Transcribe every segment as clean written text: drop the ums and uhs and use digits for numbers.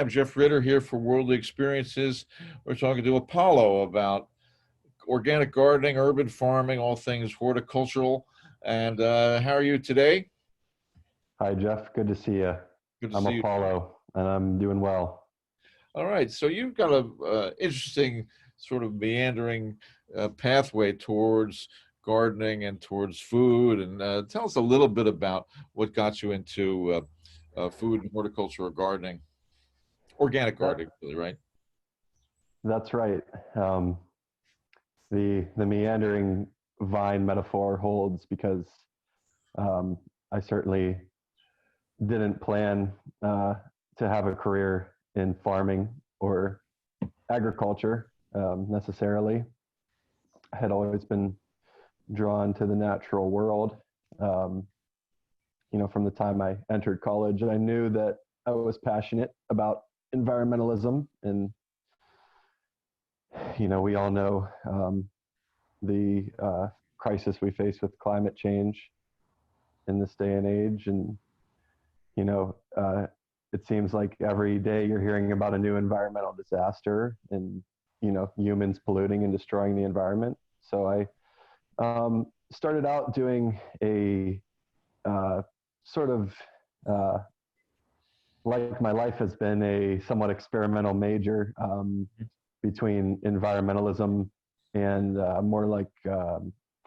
I'm Jeff Ritter here for Worldly Experiences. We're talking to Apollo about organic gardening, urban farming, all things horticultural. And how are you today? Hi, Jeff. Good to see you. Good to I'm see you. Apollo, and I'm doing well. All right, so you've got a interesting sort of meandering pathway towards gardening and towards food. And tell us a little bit about what got you into food and horticulture or gardening, organic That, gardening, really, right? that's right. Um, the meandering vine metaphor holds because um, I certainly didn't plan to have a career in farming or agriculture necessarily. I had always been drawn to the natural world. Um, from the time I entered college, I knew that I was passionate about environmentalism, and we all know the crisis we face with climate change in this day and age, and you know, it seems like every day you're hearing about a new environmental disaster, and humans polluting and destroying the environment. So I started out doing a sort of like my life has been a somewhat experimental major between environmentalism and more like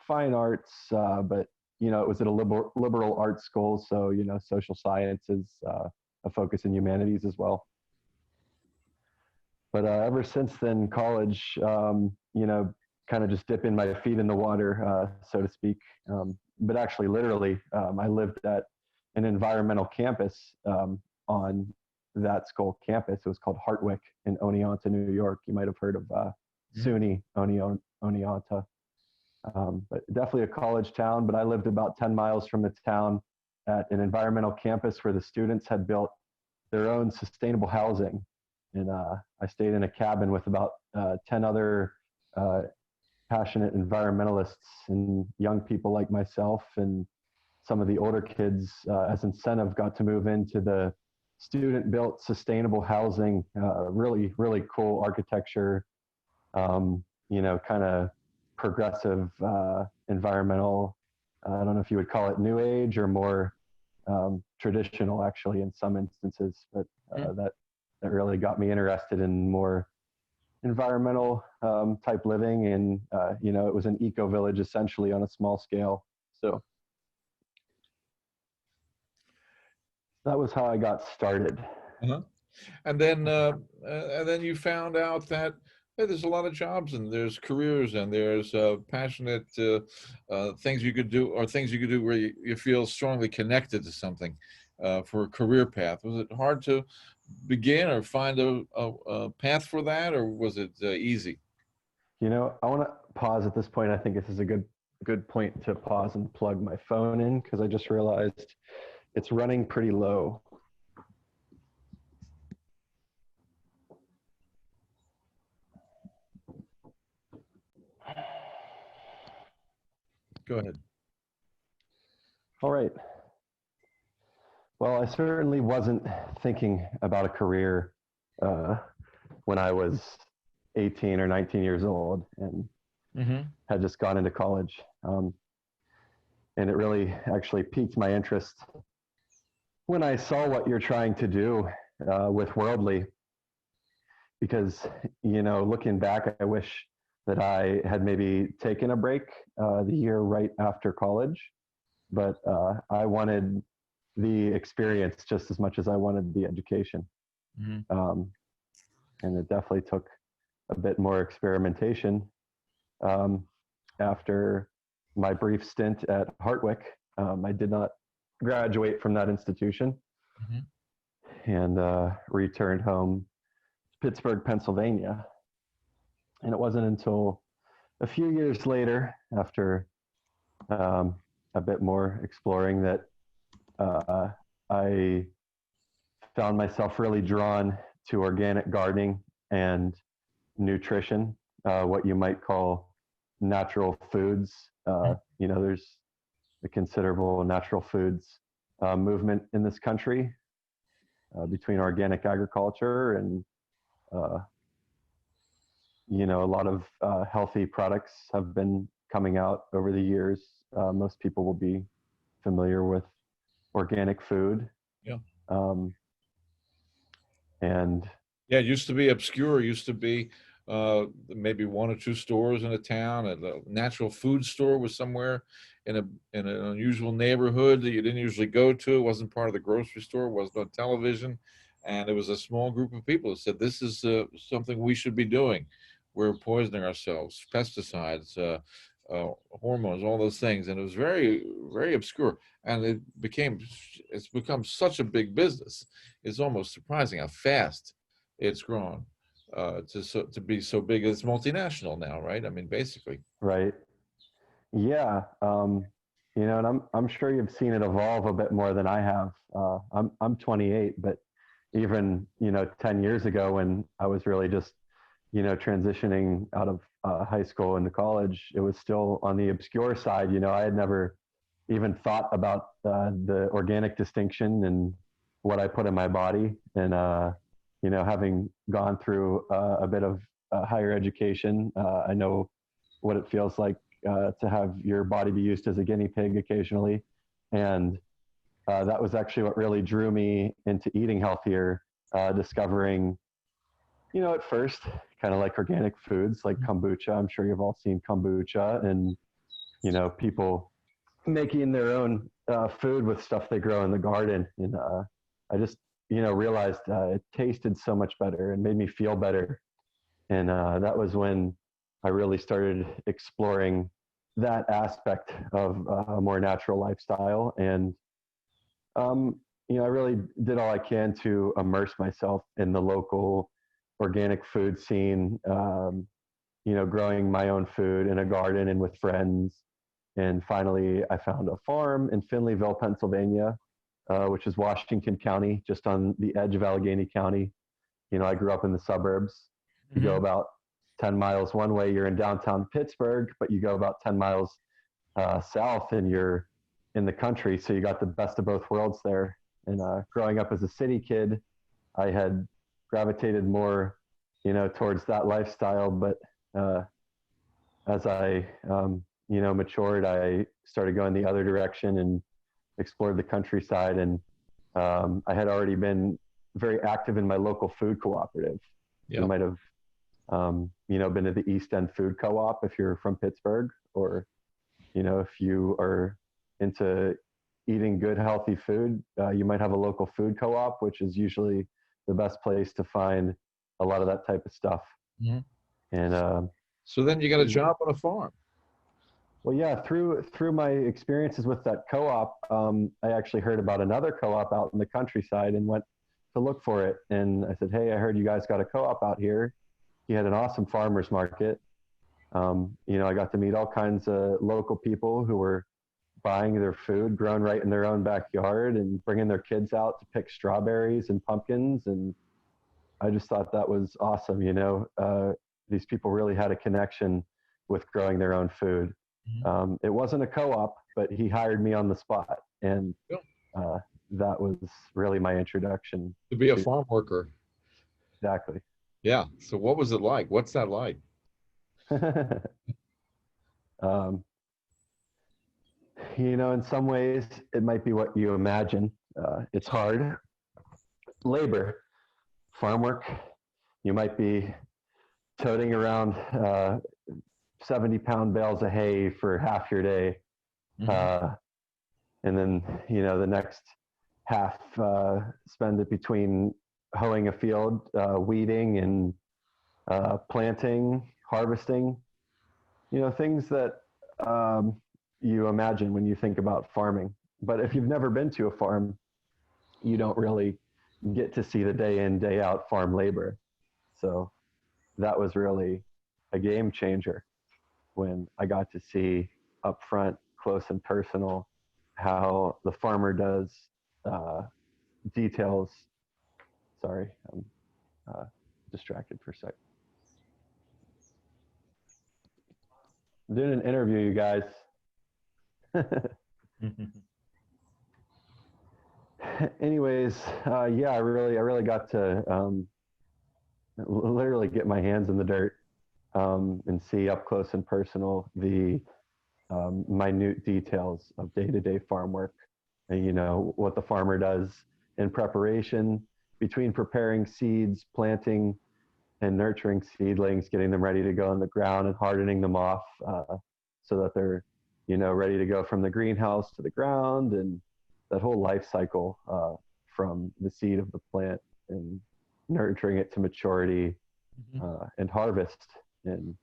fine arts, but it was at a liberal arts school, so social sciences, a focus in humanities as well. But ever since then, college, kind of just dipping my feet in the water, so to speak. But actually, literally, I lived at an environmental campus on that school campus. It was called Hartwick in Oneonta, New York. You might have heard of SUNY Oneonta. But definitely a college town. But I lived about 10 miles from the town at an environmental campus where the students had built their own sustainable housing. And I stayed in a cabin with about 10 other passionate environmentalists and young people like myself, and some of the older kids as incentive got to move into the student-built sustainable housing, really, really cool architecture, kind of progressive environmental. I don't know if you would call it new age or more traditional, actually, in some instances, but that really got me interested in more environmental type living, and it was an eco village essentially on a small scale. So that was how I got started. Uh-huh. And then you found out that hey, there's a lot of jobs and there's careers and there's passionate things you could do, or things you could do where you feel strongly connected to something for a career path. Was it hard to begin or find a path for that, or was it easy? I want to pause at this point. I think this is a good point to pause and plug my phone in, because I just realized it's running pretty low. Go ahead. All right. Well, I certainly wasn't thinking about a career when I was 18 or 19 years old and had just gone into college. And it really actually piqued my interest when I saw what you're trying to do with Worldly, because, looking back, I wish that I had maybe taken a break the year right after college, but I wanted the experience just as much as I wanted the education. And it definitely took a bit more experimentation. After my brief stint at Hartwick, I did not graduate from that institution and returned home to Pittsburgh, Pennsylvania. And it wasn't until a few years later, after a bit more exploring, that I found myself really drawn to organic gardening and nutrition, what you might call natural foods. There's a considerable natural foods movement in this country. between organic agriculture and, you know, a lot of healthy products have been coming out over the years. Most people will be familiar with organic food. Yeah. And yeah, it used to be obscure. It used to be maybe one or two stores in a town, and the natural food store was somewhere in an unusual neighborhood that you didn't usually go to. It wasn't part of the grocery store. It wasn't on television, and it was a small group of people who said, "This is something we should be doing. We're poisoning ourselves. Pesticides, hormones, all those things," and it was very, very obscure. And it's become such a big business. It's almost surprising how fast it's grown to be so big. It's multinational now, right? I mean, basically. right. Yeah. You know, and I'm sure you've seen it evolve a bit more than I have. I'm 28, but even, you know, 10 years ago when I was really just, you know, transitioning out of high school into college, it was still on the obscure side. You know, I had never even thought about the organic distinction and what I put in my body. And, you know, having gone through a bit of higher education, I know what it feels like to have your body be used as a guinea pig occasionally. And that was actually what really drew me into eating healthier, discovering, you know, at first, kind of like organic foods like kombucha. I'm sure you've all seen kombucha, and, you know, people making their own food with stuff they grow in the garden. And I just, you know, realized it tasted so much better and made me feel better. And that was when I really started exploring that aspect of a more natural lifestyle. And, you know, I really did all I can to immerse myself in the local organic food scene, you know, growing my own food in a garden and with friends. And finally, I found a farm in Finleyville, Pennsylvania, which is Washington County, just on the edge of Allegheny County. You know, I grew up in the suburbs. You go about 10 miles one way, you're in downtown Pittsburgh, but you go about 10 miles south and you're in the country. So you got the best of both worlds there. And growing up as a city kid, I had gravitated more, you know, towards that lifestyle. But as I, you know, matured, I started going the other direction and explored the countryside. And I had already been very active in my local food cooperative. Yeah. You might have, you know, been to the East End Food Co-op if you're from Pittsburgh, or, you know, if you are into eating good, healthy food, you might have a local food co-op, which is usually the best place to find a lot of that type of stuff. Mm-hmm. And so then you got a job on a farm. well, yeah, through my experiences with that co-op, I actually heard about another co-op out in the countryside and went to look for it. And I said, "Hey, I heard you guys got a co-op out here." He had an awesome farmers market. You know, I got to meet all kinds of local people who were buying their food grown right in their own backyard and bringing their kids out to pick strawberries and pumpkins. And I just thought that was awesome. You know, these people really had a connection with growing their own food. Mm-hmm. It wasn't a co-op, but he hired me on the spot. And that was really my introduction. To be a farm worker. Exactly. Yeah. So what was it like? What's that like? You know, in some ways, it might be what you imagine. It's hard. Labor, farm work. You might be toting around 70-pound bales of hay for half your day. Mm-hmm. And then, you know, the next half, spend it between hoeing a field, weeding and planting, harvesting, you know, things that you imagine when you think about farming. But if you've never been to a farm, you don't really get to see the day in, day out farm labor. So that was really a game changer when I got to see up front, close and personal, how the farmer does details. Sorry, I'm distracted for a sec. I'm doing an interview, you guys. Anyways, yeah, I really got to literally get my hands in the dirt and see up close and personal the minute details of day-to-day farm work, and what the farmer does in preparation between preparing seeds, planting and nurturing seedlings, getting them ready to go in the ground and hardening them off so that they're ready to go from the greenhouse to the ground, and that whole life cycle from the seed of the plant and nurturing it to maturity Mhm. and harvest, and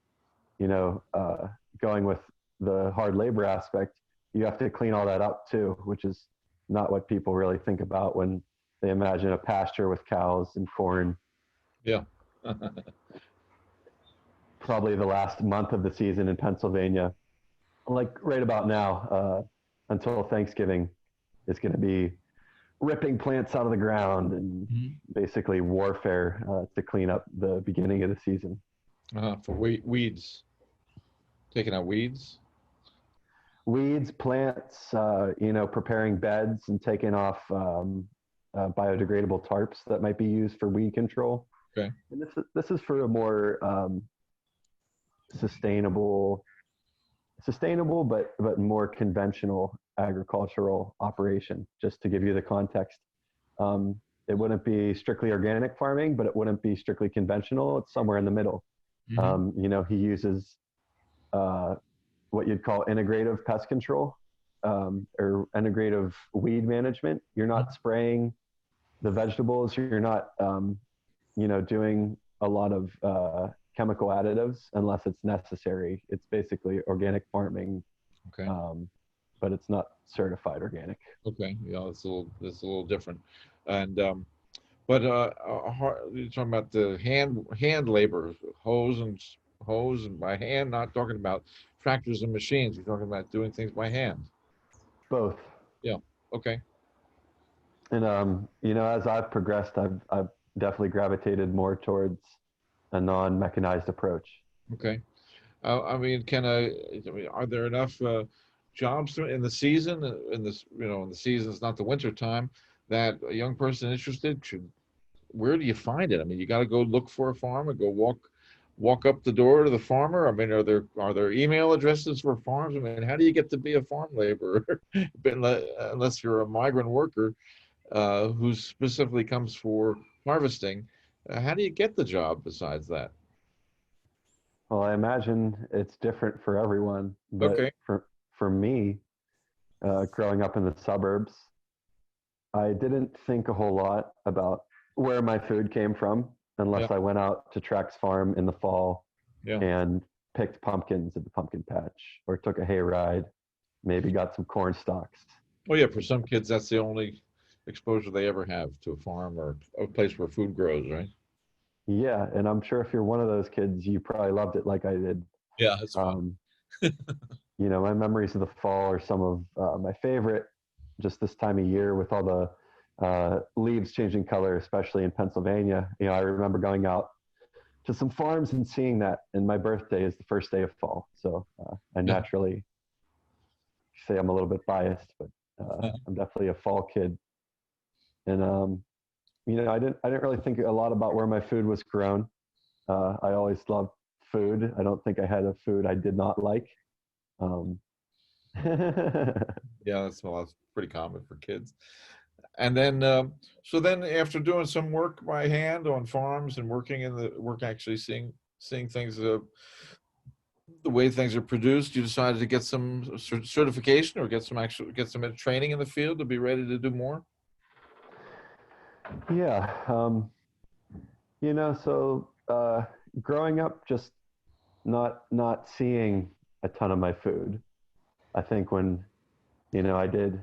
you know uh, going with the hard labor aspect, you have to clean all that up too, which is not what people really think about when they imagine a pasture with cows and corn. Yeah. Probably the last month of the season in Pennsylvania, like right about now, until Thanksgiving, is going to be ripping plants out of the ground and Mhm. basically warfare to clean up the beginning of the season. For weeds, taking out weeds. Weeds, plants, preparing beds and taking off biodegradable tarps that might be used for weed control. Okay. And this is for a more sustainable, but more conventional agricultural operation. Just to give you the context, it wouldn't be strictly organic farming, but it wouldn't be strictly conventional. It's somewhere in the middle. Hmm. He uses uh, what you'd call integrative pest control or integrative weed management. You're not spraying the vegetables. You're not, doing a lot of chemical additives unless it's necessary. It's basically organic farming, Okay. um, but it's not certified organic. Okay. Yeah, it's a little different, and but you're talking about the hand labor, hose and hose and by hand. Not talking about tractors and machines. You're talking about doing things by hand. Both. Yeah. Okay. And as I've progressed, I've definitely gravitated more towards a non-mechanized approach. Okay. I mean, are there enough jobs in the season, in this, in the season, it's not the winter time, that a young person interested should, where do you find it? I mean, you got to go look for a farm and go walk up the door to the farmer. I mean, are there email addresses for farms? I mean, how do you get to be a farm laborer? But unless you're a migrant worker who specifically comes for harvesting, how do you get the job besides that? Well, I imagine it's different for everyone, but Okay. for me, growing up in the suburbs, I didn't think a whole lot about where my food came from Yeah. unless I went out to Trex Farm in the fall Yeah. and picked pumpkins at the pumpkin patch or took a hayride, maybe got some corn stalks. Oh yeah, for some kids, that's the only exposure they ever have to a farm or a place where food grows, right? Yeah, and I'm sure if you're one of those kids, you probably loved it like I did. Yeah, it's fun. Um, my memories of the fall are some of my favorite, just this time of year with all the leaves changing color, especially in Pennsylvania. I remember going out to some farms and seeing that. And my birthday is the first day of fall. So I Yeah. naturally say I'm a little bit biased, but I'm definitely a fall kid. And, I didn't really think a lot about where my food was grown. I always loved food. I don't think I had a food I did not like. Um, Yeah, that's pretty common for kids. And then, so then after doing some work by hand on farms and working in the work, actually seeing things, the way things are produced, you decided to get some certification or get some training in the field to be ready to do more. yeah. So growing up, just not seeing a ton of my food. I think when I did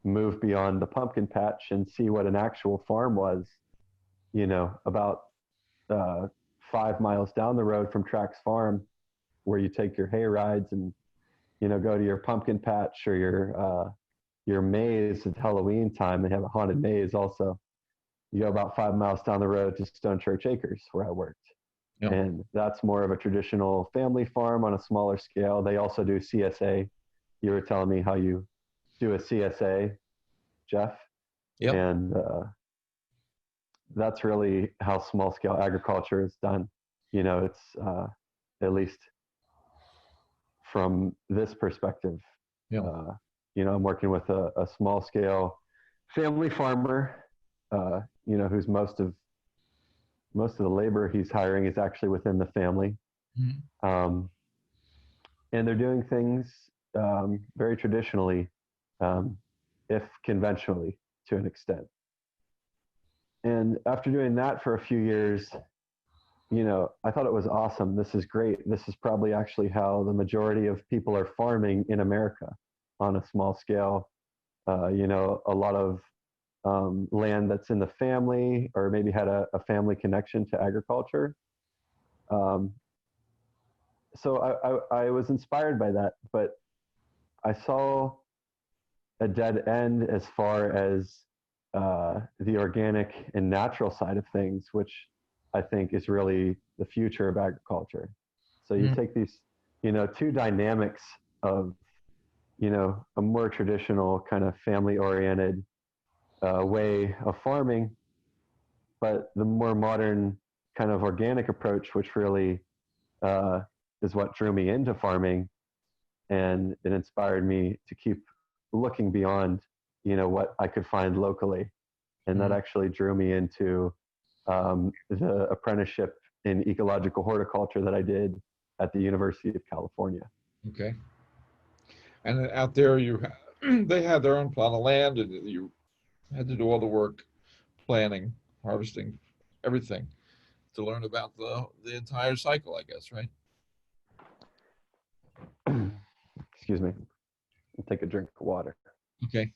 move beyond the pumpkin patch and see what an actual farm was, about uh, 5 miles down the road from Trax Farm, where you take your hay rides and go to your pumpkin patch or your maze at Halloween time. They have a haunted maze also. You go about 5 miles down the road to Stone Church Acres, where I worked. Yeah. And that's more of a traditional family farm on a smaller scale. They also do CSA. You were telling me how you do a CSA, Jeff. Yep. And that's really how small scale agriculture is done. It's at least from this perspective. Yeah. I'm working with a small scale family farmer, who's most of the labor he's hiring is actually within the family. Mhm. And they're doing things very traditionally, if conventionally to an extent. And after doing that for a few years, I thought it was awesome. This is great. This is probably actually how the majority of people are farming in America on a small scale. A lot of land that's in the family or maybe had a family connection to agriculture. Um, so I was inspired by that, but I saw a dead end as far as the organic and natural side of things, which I think is really the future of agriculture. So you Mhm. take these, two dynamics of, a more traditional kind of family-oriented way of farming, but the more modern kind of organic approach, which really uh, is what drew me into farming, and it inspired me to keep looking beyond, what I could find locally, and that Mhm. actually drew me into the apprenticeship in ecological horticulture that I did at the University of California. Okay. And then out there, they had their own plot of land, and you had to do all the work, planning, harvesting, everything to learn about the entire cycle, I guess, right? Excuse me. I'll take a drink of water. Okay.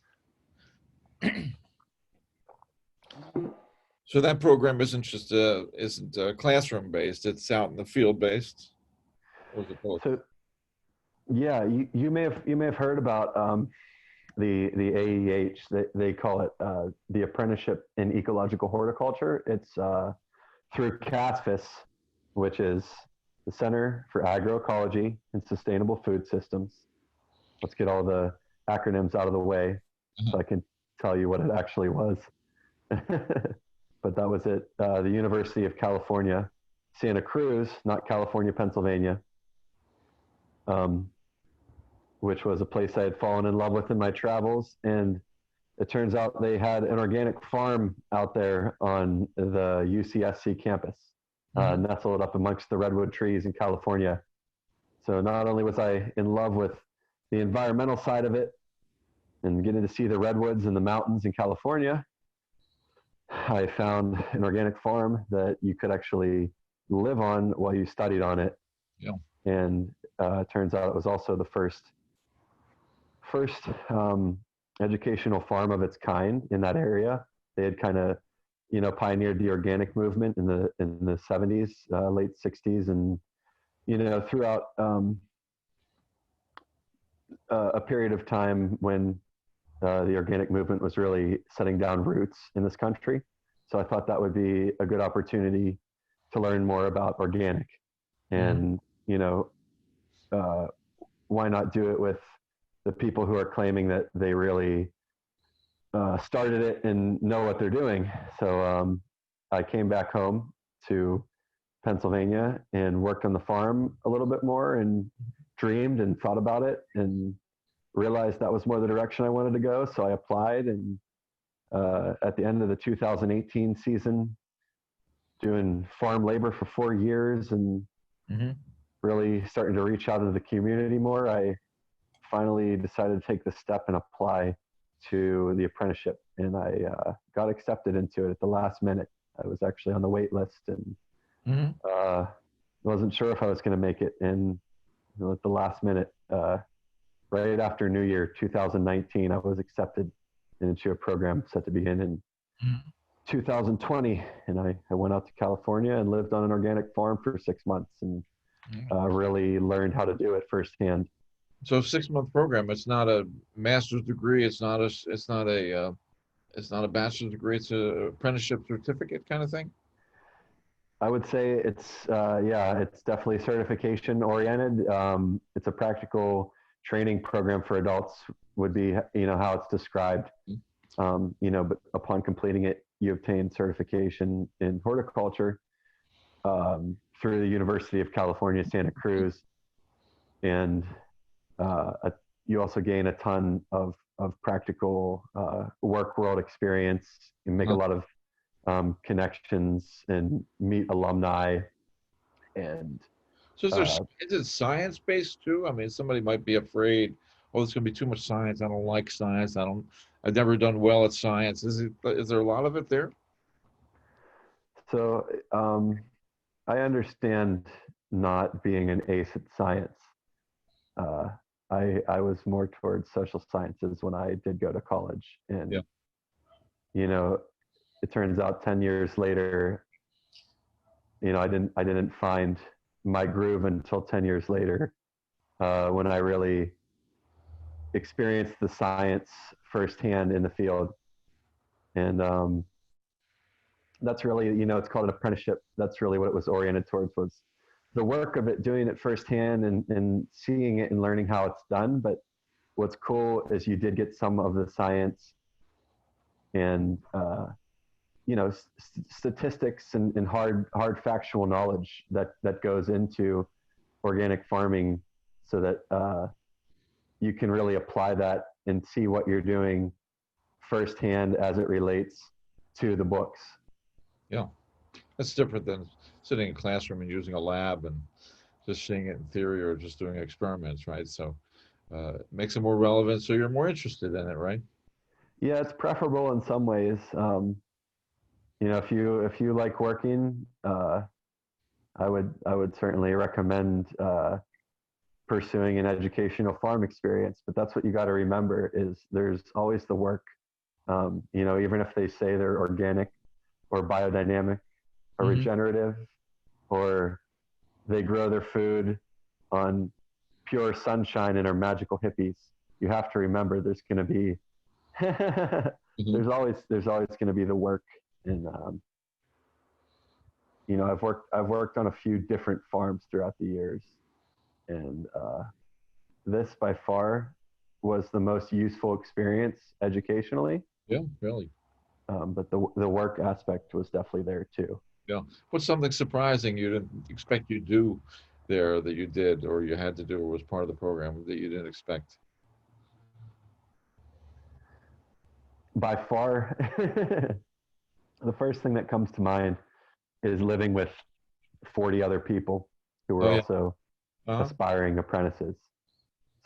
So that program isn't classroom based. It's out in the field based, or is it both? So yeah, you may have heard about the AEH. They call it the Apprenticeship in Ecological Horticulture. It's through CASFIS, which is the Center for Agroecology and Sustainable Food Systems. Let's get all the acronyms out of the way Uh-huh. so I can tell you what it actually was. But that was it. The University of California, Santa Cruz, not California, Pennsylvania, um, which was a place I had fallen in love with in my travels. And it turns out they had an organic farm out there on the UCSC campus, Mhm. nestled up amongst the redwood trees in California. So not only was I in love with the environmental side of it and getting to see the redwoods and the mountains in California, I found an organic farm that you could actually live on while you studied on it. Yeah. And it turns out it was also the first educational farm of its kind in that area. They had kind of, pioneered the organic movement in the 70s, late 60s, and throughout a period of time when the organic movement was really setting down roots in this country. So I thought that would be a good opportunity to learn more about organic, Mhm. and uh, why not do it with the people who are claiming that they really started it and know what they're doing. So I came back home to Pennsylvania and worked on the farm a little bit more and dreamed and thought about it and realized that was more the direction I wanted to go. So I applied, and at the end of the 2018 season, doing farm labor for 4 years and Mhm. really starting to reach out into the community more, I finally decided to take the step and apply to the apprenticeship. And I got accepted into it at the last minute. I was actually on the wait list and Mhm. wasn't sure if I was going to make it. And at the last minute, right after New Year 2019, I was accepted into a program set to begin in Mhm. 2020. And I went out to California and lived on an organic farm for 6 months and Yeah. really learned how to do it firsthand. So 6 month program. It's not a master's degree. It's not a bachelor's degree. It's a apprenticeship certificate kind of thing. I would say yeah, it's definitely certification oriented. It's a practical training program for adults would be, how it's described. But upon completing it, you obtain certification in horticulture through the University of California, Santa Cruz, and you also gain a ton of practical work world experience. You make a lot of connections and meet alumni. And So is it science based too? I mean, somebody might be afraid, oh, there's going to be too much science. I don't like science. I've never done well at science. Is there a lot of it there? So I understand not being an ace at science. I was more towards social sciences when I did go to college, and Yeah. It turns out 10 years later, I didn't find my groove until 10 years later, when I really experienced the science firsthand in the field. And that's really, it's called an apprenticeship. That's really what it was oriented towards, was the work of it, doing it firsthand and seeing it and learning how it's done. But what's cool is you did get some of the science and, statistics and hard factual knowledge that goes into organic farming, so that you can really apply that and see what you're doing firsthand as it relates to the books. Yeah. That's different than sitting in a classroom and using a lab and just seeing it in theory or just doing experiments, right? So it makes it more relevant, so you're more interested in it, right? Yeah, it's preferable in some ways. If you like working, I would certainly recommend pursuing an educational farm experience. But that's what you got to remember, is there's always the work. Even if they say they're organic or biodynamic or regenerative, or they grow their food on pure sunshine and are magical hippies, you have to remember there's going to be there's always going to be the work. And I've worked on a few different farms throughout the years, and this by far was the most useful experience educationally. Yeah, really. But the work aspect was definitely there too. Yeah. What's something surprising you didn't expect you do there that you did, or you had to do, or was part of the program that you didn't expect? By far, the first thing that comes to mind is living with 40 other people who were also aspiring apprentices.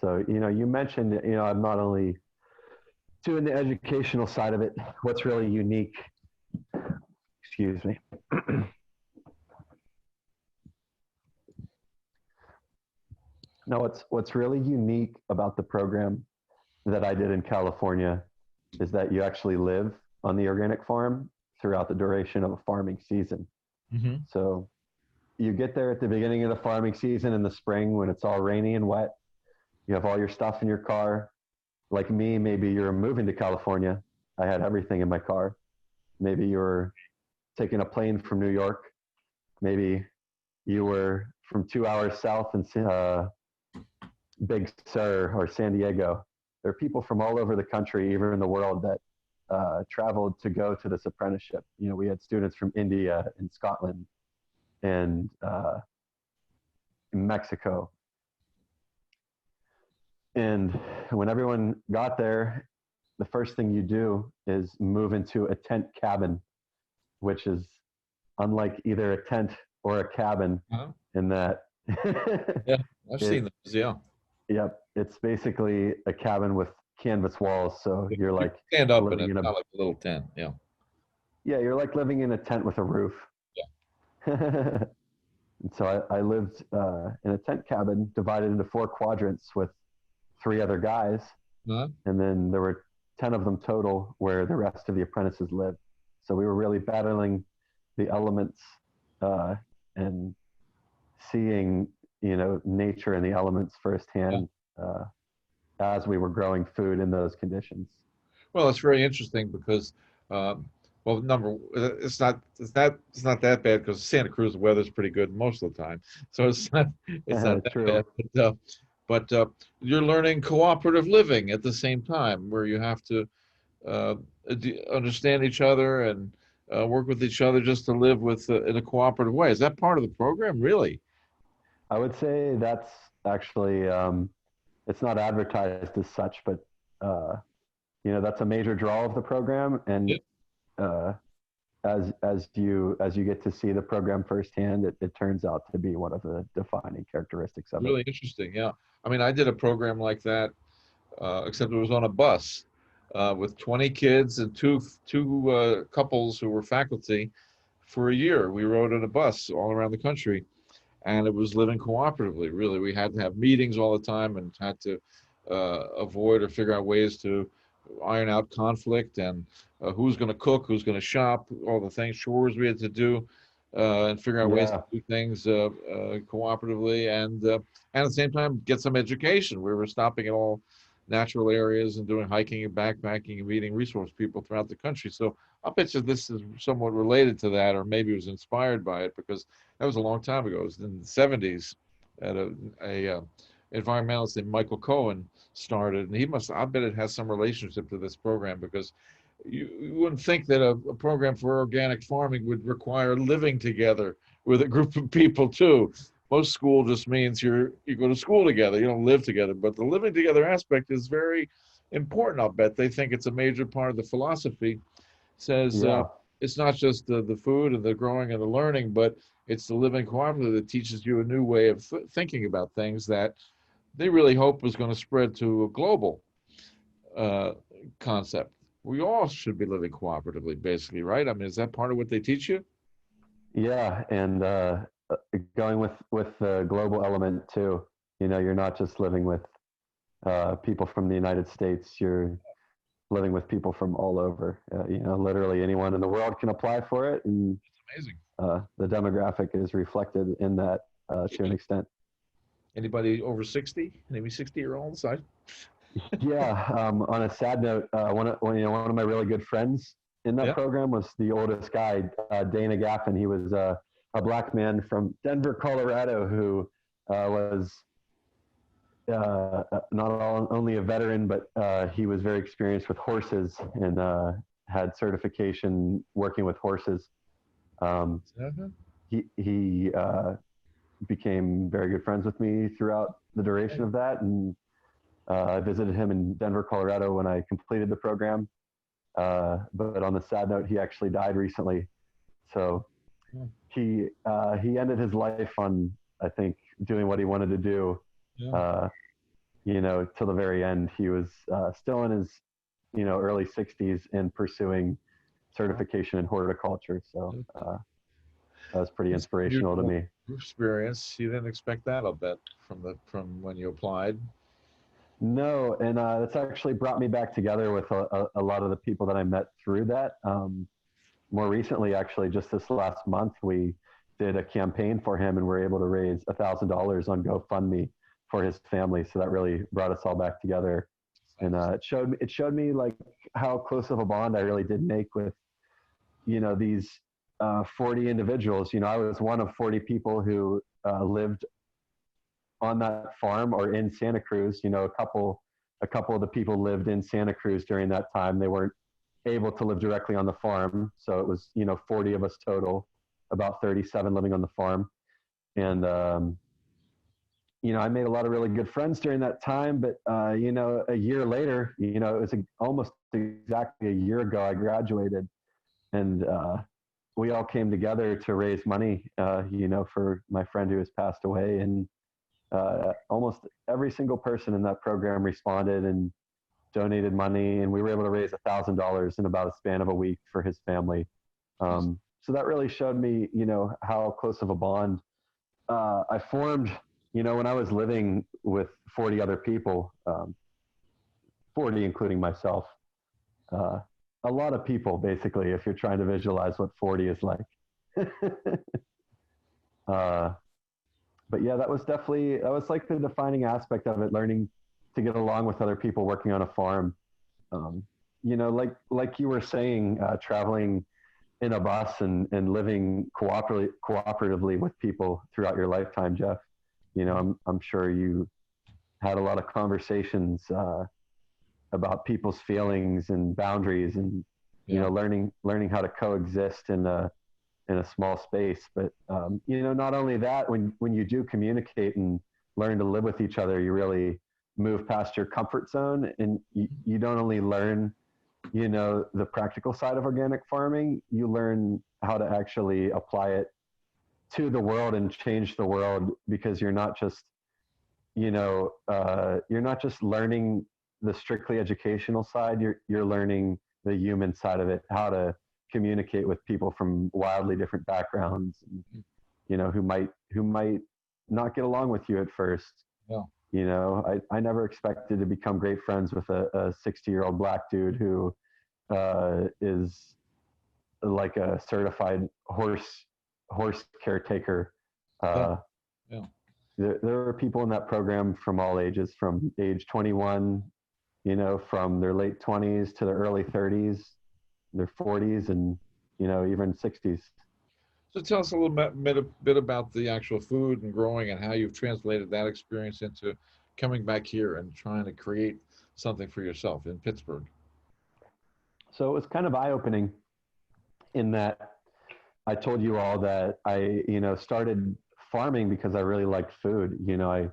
So, you mentioned, I'm not only doing the educational side of it. What's really unique, excuse me. No, what's really unique about the program that I did in California is that you actually live on the organic farm throughout the duration of a farming season. So you get there at the beginning of the farming season in the spring when it's all rainy and wet. You have all your stuff in your car. Like me, maybe you're moving to California. I had everything in my car. Maybe you're taking a plane from New York. Maybe you were from 2 hours south in Big Sur or San Diego. There are people from all over the country, even in the world, that traveled to go to this apprenticeship. We had students from India and Scotland and Mexico. And when everyone got there, the first thing you do is move into a tent cabin, which is unlike either a tent or a cabin in that. Yeah, I've seen those. Yeah. Yep. It's basically a cabin with canvas walls. So you're like stand up in it, not like a little tent. Yeah. Yeah, you're like living in a tent with a roof. Yeah. And so I lived in a tent cabin divided into 4 quadrants with 3 other guys. And then there were 10 of them total where the rest of the apprentices lived. So we were really battling the elements and seeing, nature and the elements firsthand as we were growing food in those conditions. Well, it's very interesting because, it's not that bad because Santa Cruz, the weather's pretty good most of the time, so it's not that True. bad. But you're learning cooperative living at the same time, where you have to uh, understand each other and work with each other just to live with in a cooperative way. Is that part of the program, really? I would say that's actually, it's not advertised as such, but, uh, that's a major draw of the program. And Yeah, uh, as you get to see the program firsthand, it turns out to be one of the defining characteristics of it. really interesting. Yeah, I mean, I did a program like that, except it was on a bus with 20 kids and two couples who were faculty for a year. We rode on a bus all around the country, and it was living cooperatively. Really, we had to have meetings all the time and had to avoid or figure out ways to iron out conflict and who's going to cook, who's going to shop, all the things, chores we had to do, and figure out ways to Yeah, do things cooperatively and at the same time get some education. We were stopping at all natural areas and doing hiking and backpacking and meeting resource people throughout the country. So I'll bet you this is somewhat related to that, or maybe it was inspired by it, because that was a long time ago. It was in the 70s at a environmentalist named Michael Cohen started, and he must. I bet it has some relationship to this program, because you wouldn't think that a program for organic farming would require living together with a group of people too. Most school just means you go to school together, you don't live together. But the living together aspect is very important. I'll bet they think it's a major part of the philosophy. Says yeah, it's not just the food and the growing and the learning, but it's the living cooperative that teaches you a new way of thinking about things that they really hope is going to spread to a global uh, concept. We all should be living cooperatively, basically, right? I mean, is that part of what they teach you? yeah. And going with the global element too. You're not just living with people from the United States. You're living with people from all over. Literally anyone in the world can apply for it, and Amazing. the demographic is reflected in that to an extent. Anybody over 60? Maybe 60-year-olds? Yeah. On a sad note, one of my really good friends in that Yeah. program was the oldest guy, Dana Gaffin. He was a black man from Denver, Colorado, who was not only a veteran, but he was very experienced with horses and had certification working with horses. Um, Uh-huh. he became very good friends with me throughout the duration of that, and I visited him in Denver, Colorado when I completed the program. But on the sad note, he actually died recently. So Yeah. he ended his life on, I think, doing what he wanted to do. Yeah. Uh, till the very end. He was still in his, early 60s and pursuing certification in horticulture. So that was pretty It's an inspirational to unusual me. experience. You didn't expect that, I'll bet, from when you applied. No, and that's actually brought me back together with a lot of the people that I met through that. More recently, actually, just this last month, we did a campaign for him, and we're able to raise $1,000 on GoFundMe for his family. So that really brought us all back together, and it showed me like how close of a bond I really did make with these 40 individuals. I was one of 40 people who lived on that farm or in Santa Cruz. A couple of the people lived in Santa Cruz during that time. They weren't able to live directly on the farm, so it was 40 of us total, about 37 living on the farm. And I made a lot of really good friends during that time. But a year later, it was almost exactly a year ago I graduated, and we all came together to raise money, for my friend who has passed away. And almost every single person in that program responded and donated money, and we were able to raise $1,000 in about a span of a week for his family. So that really showed me, how close of a bond I formed, when I was living with 40 other people, 40 including myself. Uh, a lot of people, basically, if you're trying to visualize what 40 is like. uh, but yeah, that was like the defining aspect of it, learning to get along with other people working on a farm. Um, like you were saying, traveling in a bus and living cooperatively with people throughout your lifetime, Jeff. I'm sure you had a lot of conversations about people's feelings and boundaries, and Yeah. learning how to coexist in a small space. But not only that, when you do communicate and learn to live with each other, you really move past your comfort zone, and you don't only learn the practical side of organic farming, you learn how to actually apply it to the world and change the world, because you're not just learning the strictly educational side. You're learning the human side of it, how to communicate with people from wildly different backgrounds, who might not get along with you at first. Yeah. I never expected to become great friends with a 60-year-old black dude who is like a certified horse caretaker. Yeah. Yeah. There are people in that program from all ages, from age 21, from their late 20s to their early 30s, their 40s, and even 60s. So tell us a little bit about the actual food and growing, and how you've translated that experience into coming back here and trying to create something for yourself in Pittsburgh. So it was kind of eye-opening in that I told you all that I, started farming because I really liked food. I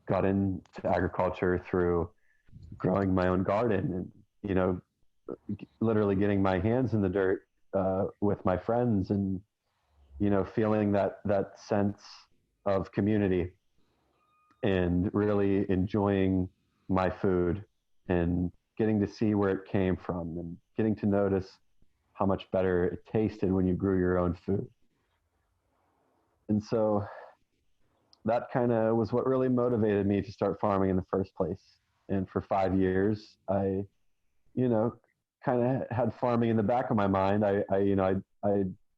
got into agriculture through growing my own garden and, literally getting my hands in the dirt with my friends, and, feeling that sense of community, and really enjoying my food, and getting to see where it came from, and getting to notice how much better it tasted when you grew your own food. And so that kind of was what really motivated me to start farming in the first place. And for 5 years, I, kind of had farming in the back of my mind. I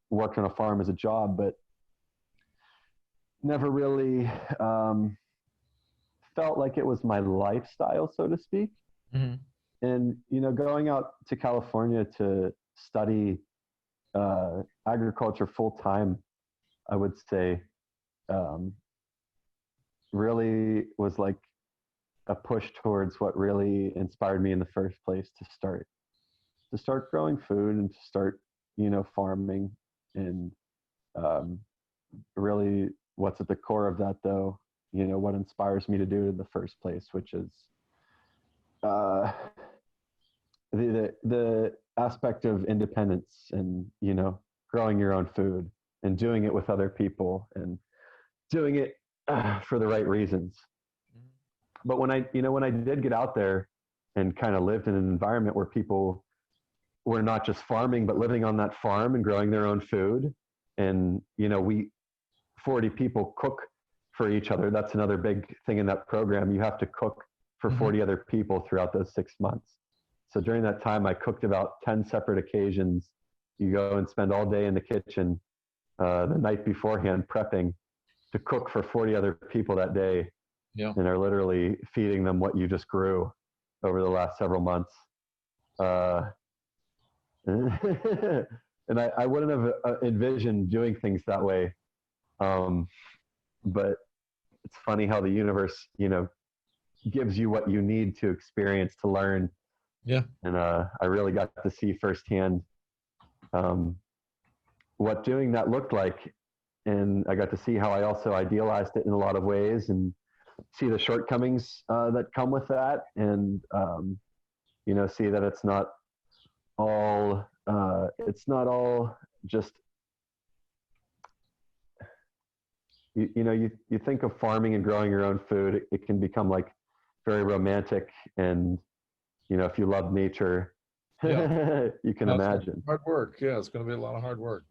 worked on a farm as a job, but never really felt like it was my lifestyle, so to speak. Mm-hmm. And, going out to California to study agriculture full time, I would say, really was like a push towards what really inspired me in the first place to start growing food, and to start, farming. And really what's at the core of that, though, what inspires me to do it in the first place, which is the aspect of independence, and, growing your own food, and doing it with other people, and doing it for the right reasons. But when I did get out there and kind of lived in an environment where people were not just farming, but living on that farm and growing their own food, and, we 40 people cook for each other. That's another big thing in that program. You have to cook for 40 other people throughout those 6 months. So during that time, I cooked about 10 separate occasions. You go and spend all day in the kitchen the night beforehand prepping to cook for 40 other people that day. Yeah. And are literally feeding them what you just grew over the last several months. And I wouldn't have envisioned doing things that way. But it's funny how the universe, gives you what you need to experience, to learn. Yeah. And I really got to see firsthand what doing that looked like. And I got to see how I also idealized it in a lot of ways, and see the shortcomings that come with that. And, see that it's not all just, you think of farming and growing your own food, it can become like very romantic. And, if you love nature, you can imagine. Hard work. Yeah, it's going to be a lot of hard work.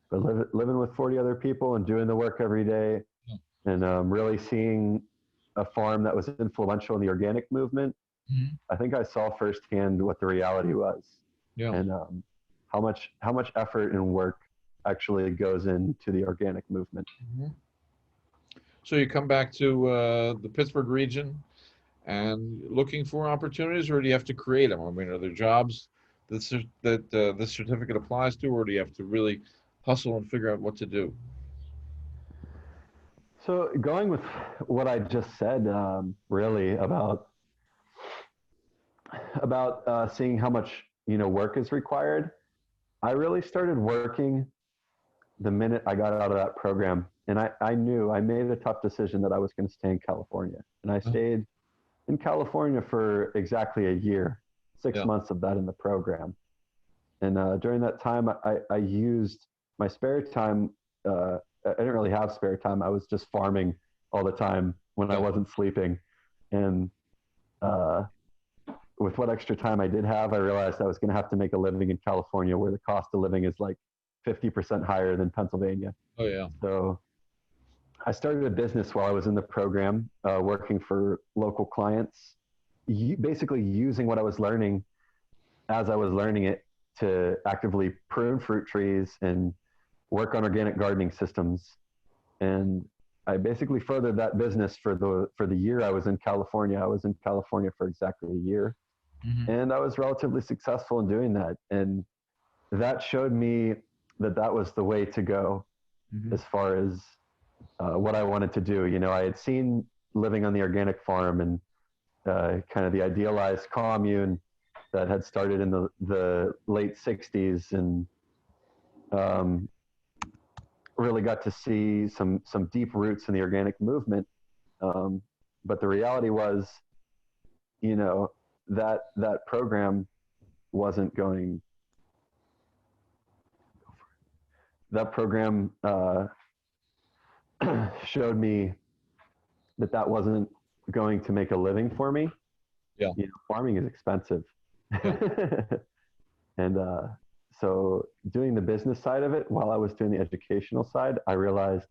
But living with 40 other people and doing the work every day, and really seeing a farm that was influential in the organic movement, I think I saw firsthand what the reality was. Yeah. And how much effort and work actually goes into the organic movement. So you come back to the Pittsburgh region and looking for opportunities, or do you have to create them? I mean, are there jobs that this certificate applies to, or do you have to really hustle and figure out what to do? So going with what I just said, really about about seeing how much, work is required, I really started working the minute I got out of that program. And I knew I made a tough decision that I was going to stay in California. And I stayed in California for exactly a year, 6 months of that in the program. And during that time, I used my spare time. I didn't really have spare time. I was just farming all the time when I wasn't sleeping. And with what extra time I did have, I realized I was going to have to make a living in California, where the cost of living is like 50% higher than Pennsylvania. Oh, yeah. So I started a business while I was in the program, working for local clients, basically using what I was learning as I was learning it to actively prune fruit trees and work on organic gardening systems. And I basically furthered that business for the year I was in California. I was in California for exactly a year. Mm-hmm. And I was relatively successful in doing that. And that showed me that was the way to go, mm-hmm. as far as what I wanted to do. I had seen living on the organic farm and kind of the idealized commune that had started in the late 60s, and really got to see some deep roots in the organic movement. But the reality was, that program wasn't going. That program showed me that wasn't going to make a living for me. Yeah. Farming is expensive. Yeah. And so doing the business side of it while I was doing the educational side, I realized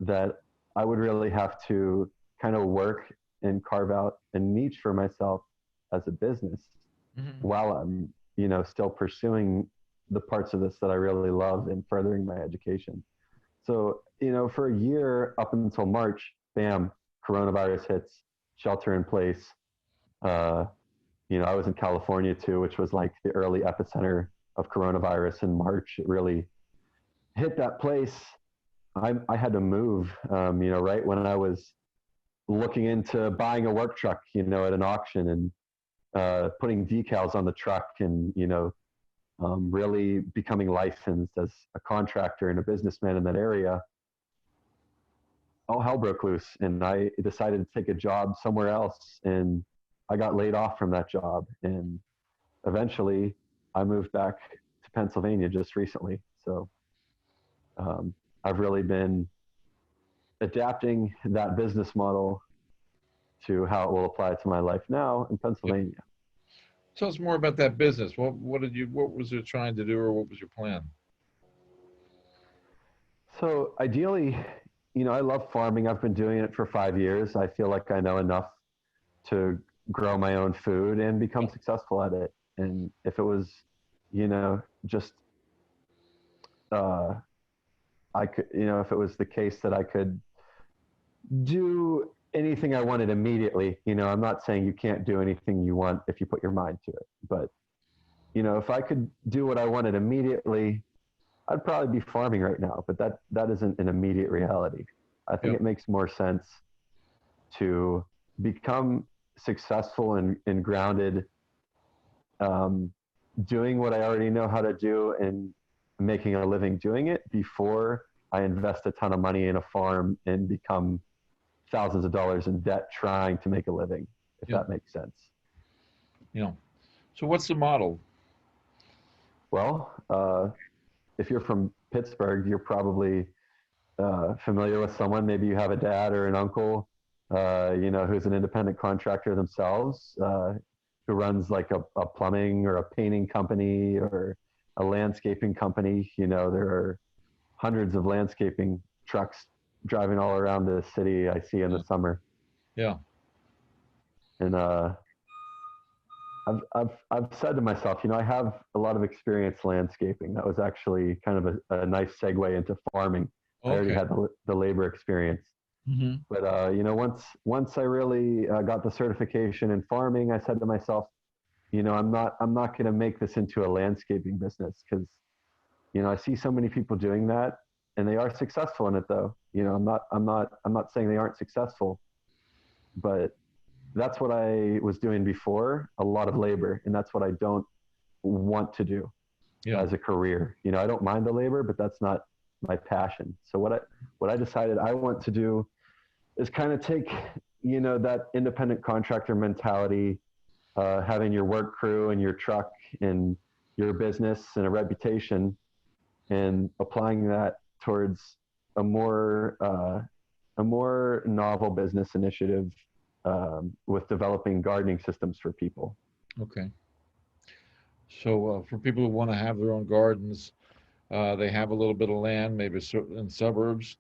that I would really have to kind of work and carve out a niche for myself as a business, mm-hmm. while I'm, still pursuing the parts of this that I really love and furthering my education. So, for a year up until March, bam, coronavirus hits, shelter in place. I was in California too, which was like the early epicenter of coronavirus in March. It really hit that place. I had to move, right when I was looking into buying a work truck, at an auction, and putting decals on the truck, and, really becoming licensed as a contractor and a businessman in that area. All hell broke loose, and I decided to take a job somewhere else, and I got laid off from that job. And eventually I moved back to Pennsylvania just recently. So I've really been adapting that business model to how it will apply to my life now in Pennsylvania. Tell us more about that business. What was it trying to do, or what was your plan? So ideally, I love farming. I've been doing it for 5 years. I feel like I know enough to grow my own food and become successful at it. And if it was, just, I could, if it was the case that I could do anything I wanted immediately, I'm not saying you can't do anything you want if you put your mind to it, but, if I could do what I wanted immediately, I'd probably be farming right now, but that isn't an immediate reality. I think it makes more sense to become successful and grounded, doing what I already know how to do and making a living doing it, before I invest a ton of money in a farm and become thousands of dollars in debt trying to make a living, if that makes sense. So what's the model? Well, if you're from Pittsburgh, you're probably familiar with someone. Maybe you have a dad or an uncle, who's an independent contractor themselves, who runs like a plumbing or a painting company or a landscaping company. There are hundreds of landscaping trucks driving all around the city I see in the summer. Yeah. And I've said to myself, I have a lot of experience landscaping. That was actually kind of a nice segue into farming. Okay. I already had the labor experience. Mm-hmm. But, once I really got the certification in farming, I said to myself, I'm not going to make this into a landscaping business, because, I see so many people doing that, and they are successful in it though. I'm not saying they aren't successful, but that's what I was doing before, a lot of labor, and that's what I don't want to do Yeah. as a career. You know, I don't mind the labor, but that's not my passion. So what I decided I want to do is kind of take, you know, that independent contractor mentality, having your work crew and your truck and your business and a reputation, and applying that towards a more novel business initiative, with developing gardening systems for people. Okay. So for people who want to have their own gardens, they have a little bit of land, maybe in suburbs.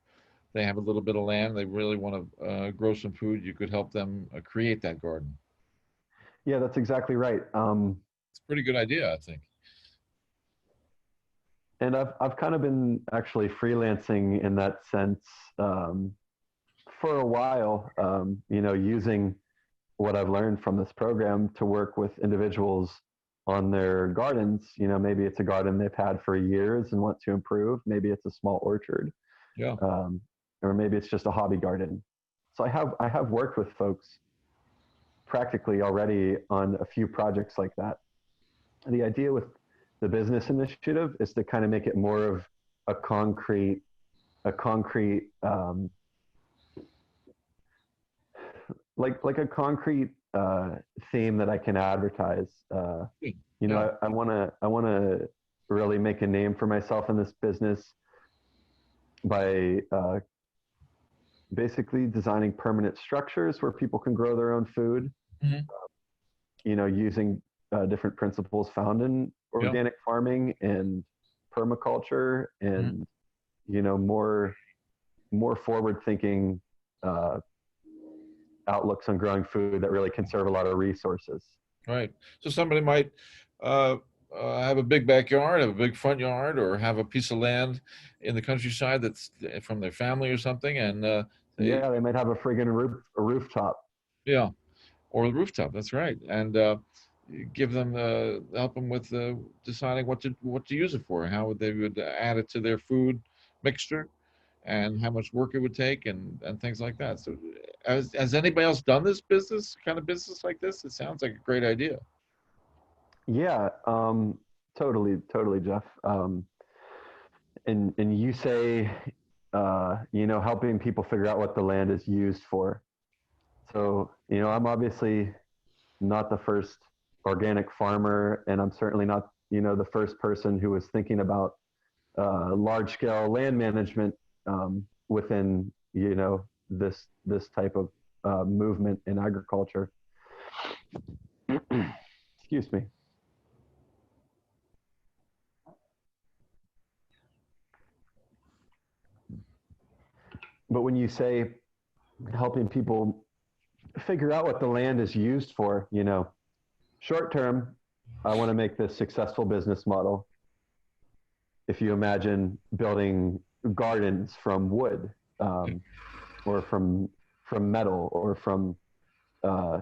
They have a little bit of land. They really want to grow some food. You could help them create that garden. Yeah, that's exactly right. It's a pretty good idea, I think. And I've kind of been actually freelancing in that sense, for a while. You know, using what I've learned from this program to work with individuals on their gardens. You know, maybe it's a garden they've had for years and want to improve. Maybe it's a small orchard, Yeah. um, or maybe it's just a hobby garden. So I have worked with folks practically already on a few projects like that. And the idea with the business initiative is to kind of make it more of a concrete, a concrete, like a concrete theme that I can advertise. You know, Yeah. I want to really make a name for myself in this business by basically designing permanent structures where people can grow their own food. Hmm. You know, using different principles found in Yeah. organic farming and permaculture, Hmm. and you know, more forward thinking uh, outlooks on growing food that really conserve a lot of resources. Right. So somebody might uh, have a big backyard, have a big front yard, or have a piece of land in the countryside that's from their family or something, and they, Yeah, they might have a friggin' rooftop. yeah, or the rooftop. That's right, and you give them help them with deciding what to use it for, how they would add it to their food mixture, and how much work it would take, and things like that. So, has anybody else done this kind of business like this? It sounds like a great idea. Yeah, totally, Jeff. And you say, you know, helping people figure out what the land is used for. So, you know, I'm obviously not the first organic farmer, and I'm certainly not, you know, the first person who was thinking about large scale land management, within, you know, this type of movement in agriculture. Excuse me. But when you say helping people figure out what the land is used for, you know, short term, I want to make this successful business model. If you imagine building gardens from wood, or from metal, or from uh,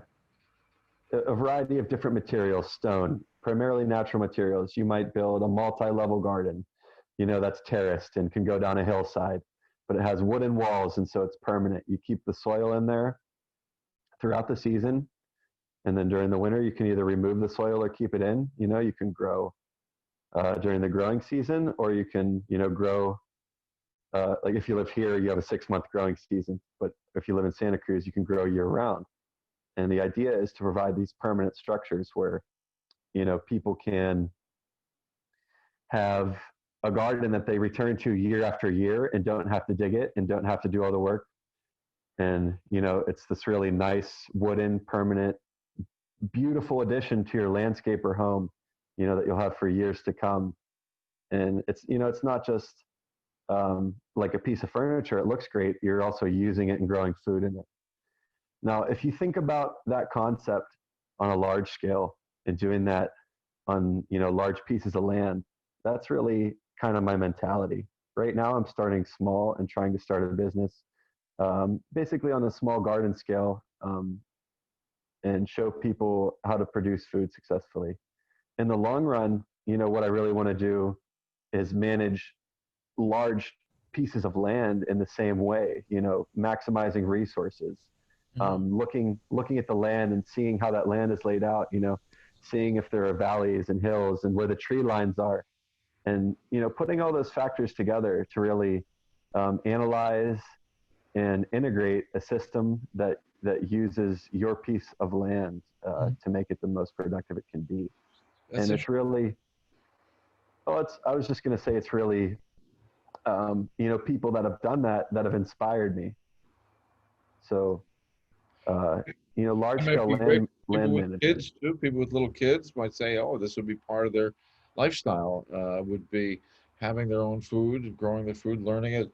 a variety of different materials, stone, primarily natural materials, you might build a multi-level garden, you know, that's terraced and can go down a hillside, but it has wooden walls, and so it's permanent. You keep the soil in there throughout the season, and then during the winter, you can either remove the soil or keep it in. You know, you can grow during the growing season, or you can, you know, grow. Like if you live here, you have a 6-month growing season, but if you live in Santa Cruz, you can grow year round. And the idea is to provide these permanent structures where, you know, people can have a garden that they return to year after year and don't have to dig it and don't have to do all the work. And, you know, it's this really nice wooden, permanent, beautiful addition to your landscape or home, you know, that you'll have for years to come. And it's, you know, it's not just like a piece of furniture. It looks great. You're also using it and growing food in it. Now, if you think about that concept on a large scale and doing that on, you know, large pieces of land, that's really kind of my mentality. Right now, I'm starting small and trying to start a business, basically on a small garden scale, and show people how to produce food successfully. In the long run, you know, what I really want to do is manage large pieces of land in the same way, you know, maximizing resources. looking at the land and seeing how that land is laid out, seeing if there are valleys and hills and where the tree lines are, and putting all those factors together to really analyze and integrate a system that uses your piece of land to make it the most productive it can be. That's And it's really, I was just going to say, it's really, people that have done that have inspired me. So, large That might scale be great. land People with management. kids too. People with little kids might say, "Oh, this would be part of their lifestyle. Would be having their own food, growing their food, learning it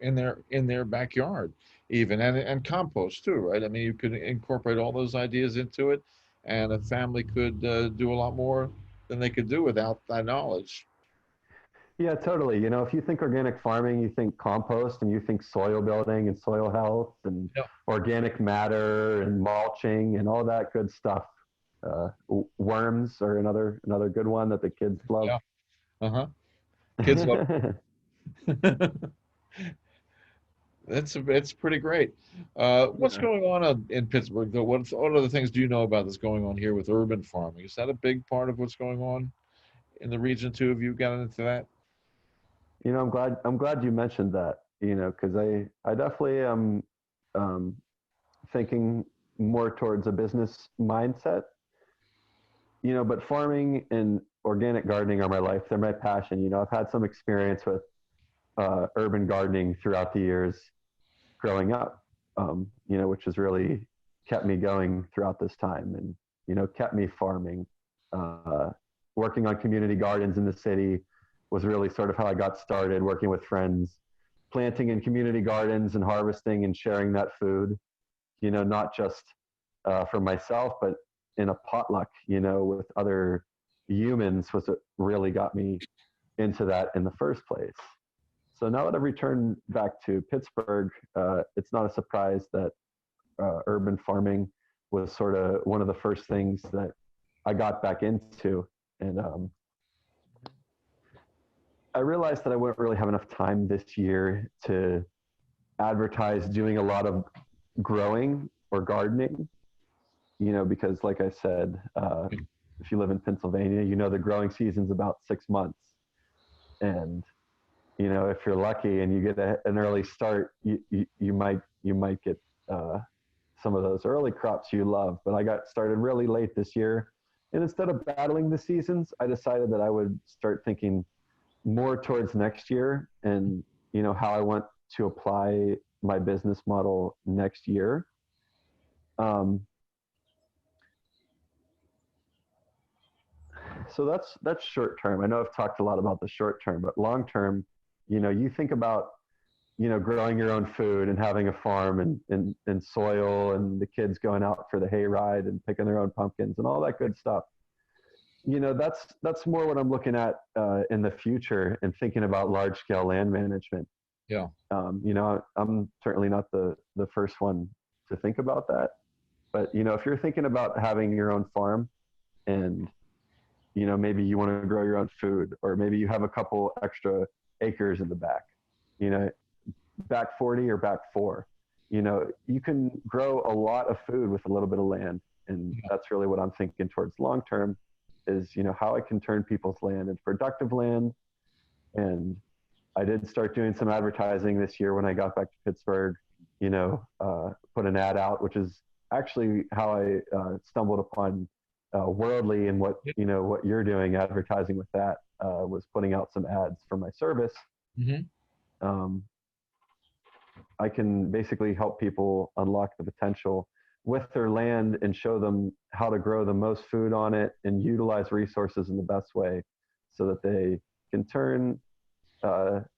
in their backyard, even and compost too, right? I mean, you could incorporate all those ideas into it, and a family could do a lot more than they could do without that knowledge." Yeah, totally. If you think organic farming, you think compost and you think soil building and soil health and Yeah. organic matter and mulching and all that good stuff. Worms are another good one that the kids love. Yeah. Uh-huh. Kids love it. It's pretty great. What's Yeah. going on in Pittsburgh, though? What other things do you know about that's going on here with urban farming? Is that a big part of what's going on in the region too? Have you gotten into that? I'm glad you mentioned that, because I definitely am um, thinking more towards a business mindset, but farming and organic gardening are my life. They're my passion. I've had some experience with urban gardening throughout the years growing up, which has really kept me going throughout this time and, kept me farming. Working on community gardens in the city was really sort of how I got started, working with friends, planting in community gardens and harvesting and sharing that food, not just for myself, but in a potluck, with other humans was what really got me into that in the first place. So now that I've returned back to Pittsburgh, it's not a surprise that urban farming was sort of one of the first things that I got back into. And I realized that I wouldn't really have enough time this year to advertise doing a lot of growing or gardening, because like I said, if you live in Pennsylvania, the growing season's about 6 months. And, if you're lucky and you get an early start, you might get some of those early crops you love. But I got started really late this year. And instead of battling the seasons, I decided that I would start thinking more towards next year and, how I want to apply my business model next year. So that's short term. I know I've talked a lot about the short term, but long term, you think about, growing your own food and having a farm and soil and the kids going out for the hayride and picking their own pumpkins and all that good stuff. That's more what I'm looking at in the future and thinking about large scale land management. Yeah. I'm certainly not the first one to think about that, but if you're thinking about having your own farm and maybe you want to grow your own food, or maybe you have a couple extra acres in the back, back 40 or back 4, you can grow a lot of food with a little bit of land. And that's really what I'm thinking towards long term is, how I can turn people's land into productive land. And I did start doing some advertising this year when I got back to Pittsburgh, put an ad out, which is actually how I stumbled upon Worldly and what you're doing, advertising with that, was putting out some ads for my service. Mm-hmm. I can basically help people unlock the potential with their land and show them how to grow the most food on it and utilize resources in the best way so that they can turn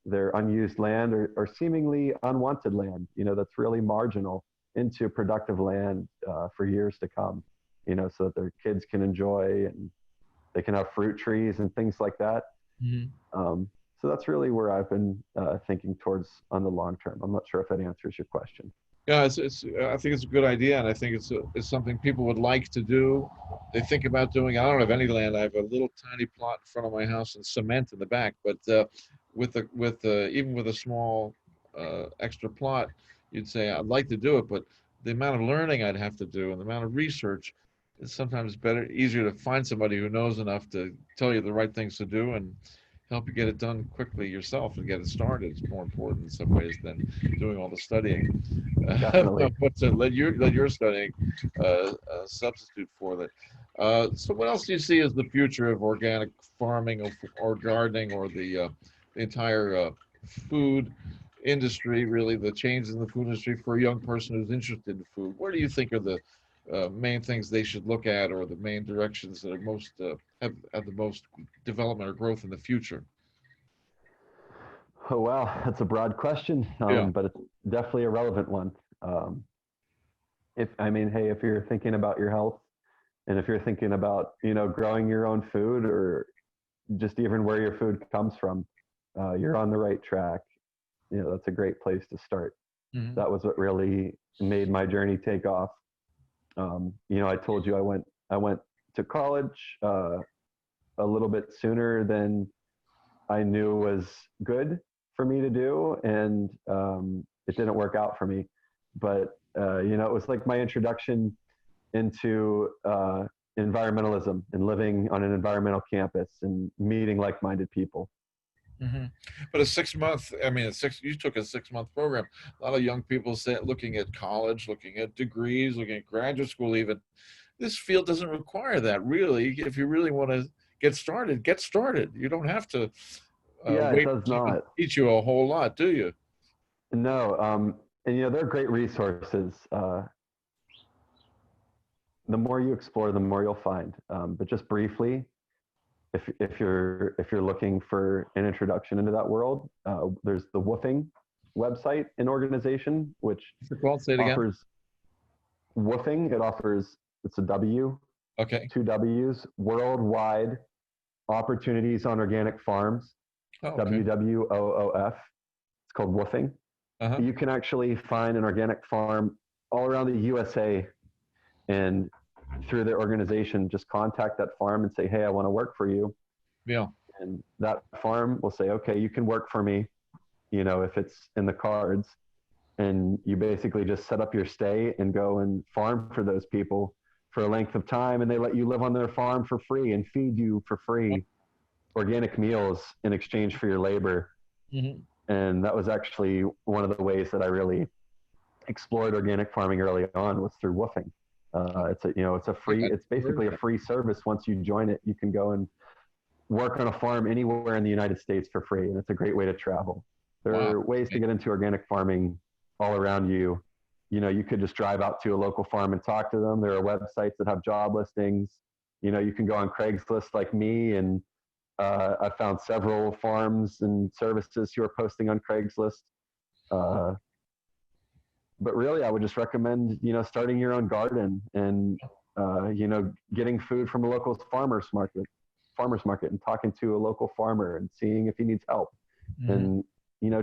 their unused land or seemingly unwanted land, that's really marginal, into productive land for years to come, so that their kids can enjoy and they can have fruit trees and things like that. Mm-hmm. So that's really where I've been thinking towards on the long term. I'm not sure if that answers your question. Yeah, I think it's a good idea, and I think it's something people would like to do. They think about doing. I don't have any land. I have a little tiny plot in front of my house and cement in the back. But even with a small extra plot, you'd say I'd like to do it, but the amount of learning I'd have to do and the amount of research, it's sometimes easier to find somebody who knows enough to tell you the right things to do and help you get it done quickly yourself and get it started. It's more important in some ways than doing all the studying. Definitely. But to let your studying substitute for that. So what else do you see as the future of organic farming or gardening or the entire food industry, really the changes in the food industry for a young person who's interested in food? Where do you think are the main things they should look at, or the main directions that are most have the most development or growth in the future? Oh, wow, that's a broad question, Yeah. but it's definitely a relevant one. Um, if I mean, hey, if you're thinking about your health, and if you're thinking about growing your own food, or just even where your food comes from, you're on the right track. That's a great place to start. Hmm. That was what really made my journey take off. I told you I went to college a little bit sooner than I knew was good for me to do, and it didn't work out for me. But it was like my introduction into environmentalism and living on an environmental campus and meeting like-minded people. Hmm. But a 6 month, I mean, you took a 6 month program. A lot of young people say, looking at college, looking at degrees, looking at graduate school, even. This field doesn't require that, really. If you really want to get started, get started. You don't have to Yeah, it wait does for someone to not. teach you a whole lot, do you? No, and they're great resources. The more you explore, the more you'll find. But just briefly, if you're looking for an introduction into that world, there's the Woofing website and organization, which What's it called? Say it again. offers Woofing. It's a W, Okay. two W's, worldwide opportunities on organic farms, Oh, okay. WWOOF. It's called Woofing. Uh-huh. You can actually find an organic farm all around the USA, and through their organization, just contact that farm and say, hey, I want to work for you. Yeah. And that farm will say, okay, you can work for me, if it's in the cards. And you basically just set up your stay and go and farm for those people for a length of time. And they let you live on their farm for free and feed you for free organic meals in exchange for your labor. Mm-hmm. And that was actually one of the ways that I really explored organic farming early on, was through woofing. It's basically a free service. Once you join it, you can go and work on a farm anywhere in the United States for free. And it's a great way to travel. There Wow. are ways to get into organic farming all around you. You could just drive out to a local farm and talk to them. There are websites that have job listings. You can go on Craigslist like me, and I found several farms and services who are posting on Craigslist. But really, I would just recommend, starting your own garden and, getting food from a local farmer's market and talking to a local farmer and seeing if he needs help. Mm-hmm. And,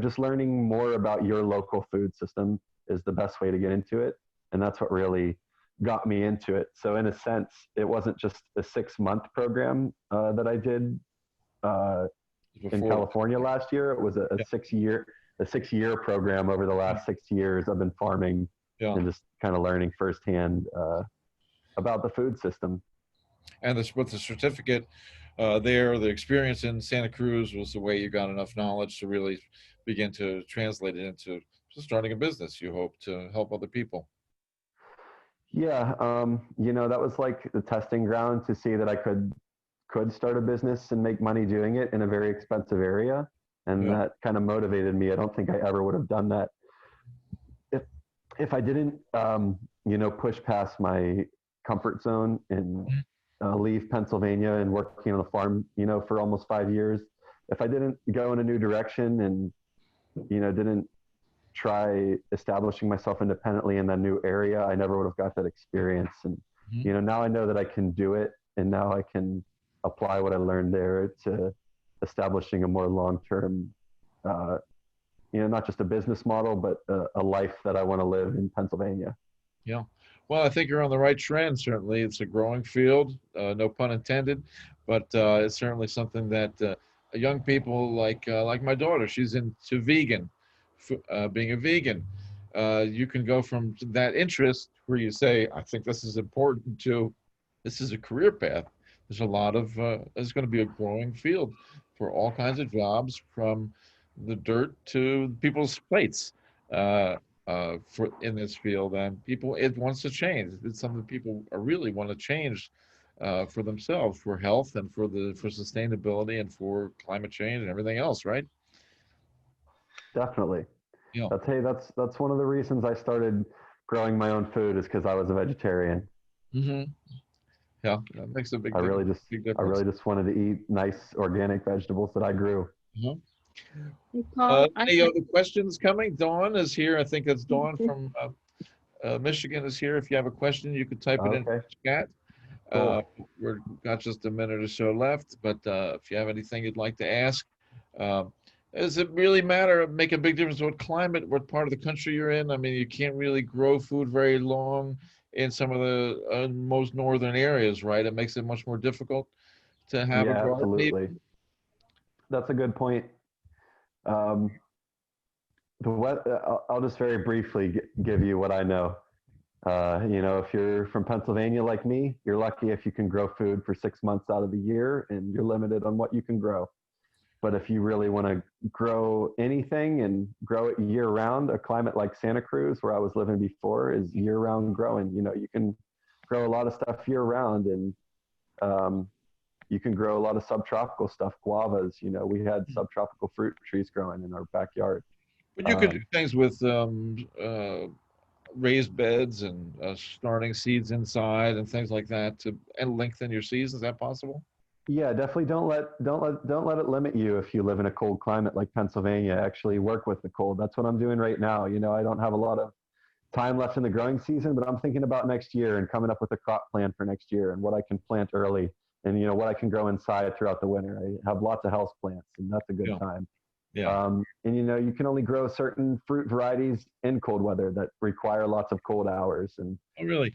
just learning more about your local food system is the best way to get into it. And that's what really got me into it. So in a sense, it wasn't just a 6 month program that I did in California last year. It was a 6 year program. Over the last 6 years, I've been farming and just kind of learning firsthand about the food system. And with the certificate the experience in Santa Cruz was the way you got enough knowledge to really begin to translate it into starting a business. You hope to help other people. Yeah, that was like the testing ground to see that I could start a business and make money doing it in a very expensive area. And that kind of motivated me. I don't think I ever would have done that if I didn't, push past my comfort zone and leave Pennsylvania and working on a farm, for almost 5 years. If I didn't go in a new direction and, didn't try establishing myself independently in that new area, I never would have got that experience. And, now I know that I can do it, and now I can apply what I learned there to establishing a more long-term, not just a business model, but a life that I want to live in Pennsylvania. Yeah. Well, I think you're on the right trend. Certainly, it's a growing field, no pun intended, but it's certainly something that young people like my daughter, she's into being a vegan, you can go from that interest where you say, I think this is important, to this is a career path. There's a lot of, there's going to be a growing field for all kinds of jobs, from the dirt to people's plates, for in this field. And people, it wants to change. It's something people really want to change, for themselves, for health and for sustainability and for climate change and everything else, right? Definitely. Yeah. That's one of the reasons I started growing my own food, is because I was a vegetarian. Hmm. Yeah, that makes a I really just big I difference. really just wanted to eat nice organic vegetables that I grew. Mhm. Hey, Paul, I Any have, other questions coming? Dawn is here. I think that's Dawn from Michigan is here. If you have a question, you could type it in Okay, the chat. Uh, cool. we've got just a minute or so left, but if you have anything you'd like to ask, uh, does it really matter, make a big difference what climate, what part of the country you're in? I mean, you can't really grow food very long in some of the most northern areas, right? It makes it much more difficult to have a Yeah, garden absolutely. even. That's a good point. Um, I'll just very briefly give you what I know. If you're from Pennsylvania like me, you're lucky if you can grow food for 6 months out of the year, and you're limited on what you can grow. But if you really want to grow anything and grow it year round, a climate like Santa Cruz, where I was living before, is year round growing. You can grow a lot of stuff year round, and um, you can grow a lot of subtropical stuff, guavas. We had subtropical fruit trees growing in our backyard. But you could do Um, things with raised beds and starting seeds inside and things like that to and lengthen your season. Is that possible? yeah, definitely don't let it limit you if you live in a cold climate like Pennsylvania. Actually work with the cold. That's what I'm doing right now. I don't have a lot of time left in the growing season, but I'm thinking about next year and coming up with a crop plan for next year and what I can plant early, and what I can grow inside throughout the winter. I have lots of house plants, and that's a good Yeah. time. Yeah. And you can only grow certain fruit varieties in cold weather that require lots of cold hours. And Oh, really?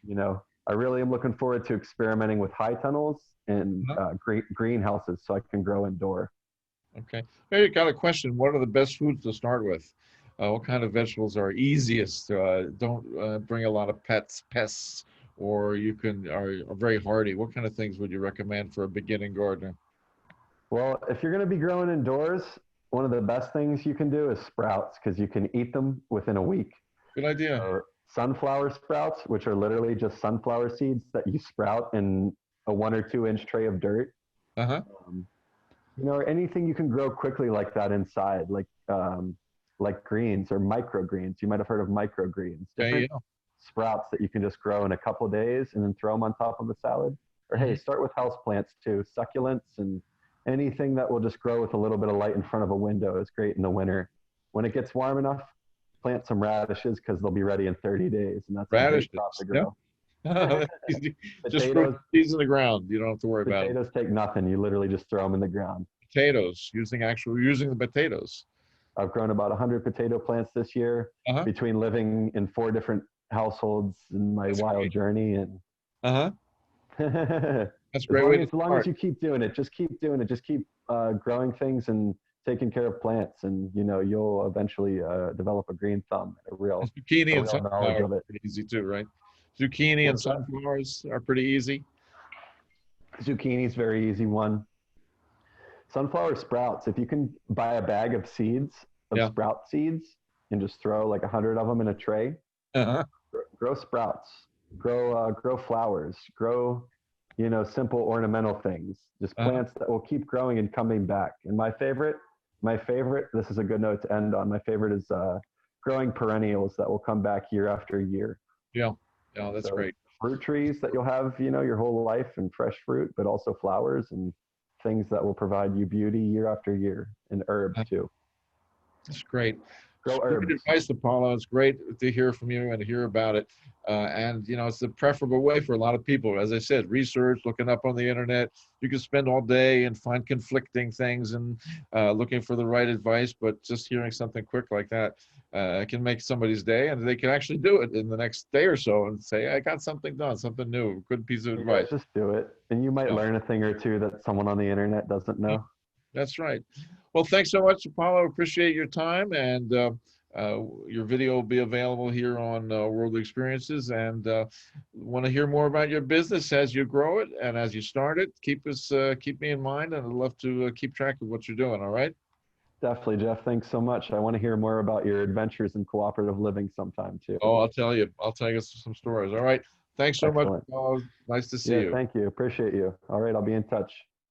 I really am looking forward to experimenting with high tunnels and Uh-huh. greenhouses so I can grow indoor. Okay. Maybe got a question. What are the best foods to start with? What kind of vegetables are easiest? Don't bring a lot of pests, or you can are very hardy. What kind of things would you recommend for a beginning gardener? Well, if you're going to be growing indoors, one of the best things you can do is sprouts, because you can eat them within a week. Good idea. Or sunflower sprouts, which are literally just sunflower seeds that you sprout in a 1 or 2 inch tray of dirt. Uh-huh. Um, or anything you can grow quickly like that inside, like greens or microgreens. You might have heard of microgreens, Okay, different yeah. sprouts that you can just grow in a couple days and then throw them on top of a salad. Or hey, Mhm. start with house plants too, succulents, and anything that will just grow with a little bit of light in front of a window is great in the winter. When it gets warm enough, plant some radishes, because they'll be ready in 30 days, and that's a great crop Radishes. to Yeah. grow. That's easy. Just throw Potatoes, seeds in the ground. You don't have to worry about them. potatoes take nothing. You literally just throw them in the ground. Potatoes, using the potatoes. I've grown about 100 potato plants this year, Uh-huh. between living in 4 different households in my That's wild great. journey. And Uh-huh. as That's a great way to long as start. you keep doing it, just keep doing it, just keep growing things and taking care of plants, and you'll eventually develop a green thumb, And zucchini a and real knowledge sunflowers of are it. pretty easy too, right? Zucchini and What's that? sunflowers are pretty easy. Zucchini's very easy one. Sunflower sprouts, if you can buy a bag of seeds, of Yeah. sprout seeds, and just throw like 100 of them in a tray, Uh-huh. grow sprouts, grow flowers, grow simple ornamental things, just Uh-huh. plants that will keep growing and coming back. And my favorite, this is a good note to end on. My favorite is growing perennials that will come back year after year. Yeah. Yeah, that's So great. fruit trees that you'll have your whole life, and fresh fruit, but also flowers and things that will provide you beauty year after year, and herbs too. That's great. It's Grow great herbs. advice, Apollo. It's great to hear from you and to hear about it. And it's the preferable way for a lot of people. As I said, research, looking up on the internet. You can spend all day and find conflicting things and looking for the right advice. But just hearing something quick like that can make somebody's day, and they can actually do it in the next day or so and say, "I got something done, something new, good piece of Yeah, advice." just do it, and you might Yeah. learn a thing or two that someone on the internet doesn't know. That's right. Well, thanks so much, Apollo. Appreciate your time, and your video will be available here on Worldly Experiences, and want to hear more about your business as you grow it and as you start it. Keep me in mind, and I'd love to keep track of what you're doing. All right. Definitely, Jeff. Thanks so much. I want to hear more about your adventures in cooperative living sometime too. Oh, I'll tell you some stories. All right. Thanks so much. Excellent. Nice to see Yeah, you. thank you. Appreciate you. All right, I'll be in touch.